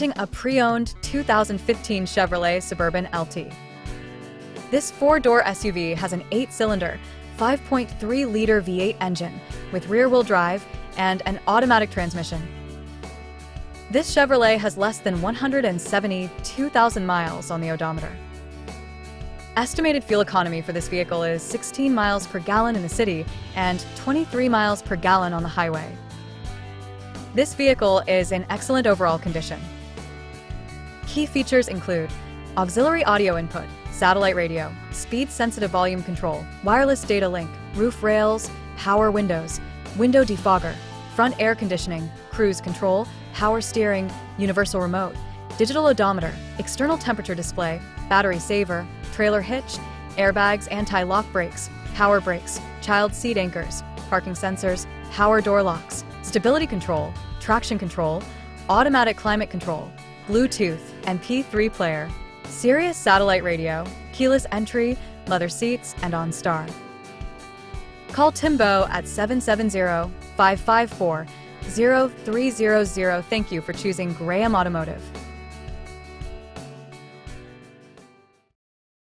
Presenting a pre-owned 2015 Chevrolet Suburban LT. This four-door SUV has an 8-cylinder, 5.3-liter V8 engine with rear-wheel drive and an automatic transmission. This Chevrolet has less than 172,000 miles on the odometer. Estimated fuel economy for this vehicle is 16 miles per gallon in the city and 23 miles per gallon on the highway. This vehicle is in excellent overall condition. Key features include auxiliary audio input, satellite radio, speed-sensitive volume control, wireless data link, roof rails, power windows, window defogger, front air conditioning, cruise control, power steering, universal remote, digital odometer, external temperature display, battery saver, trailer hitch, airbags, anti-lock brakes, power brakes, child seat anchors, parking sensors, power door locks, stability control, traction control, automatic climate control, Bluetooth, MP3 player, Sirius satellite radio, keyless entry, leather seats, and OnStar. Call Timbo at 770-554-0300. Thank you for choosing Graham Automotive.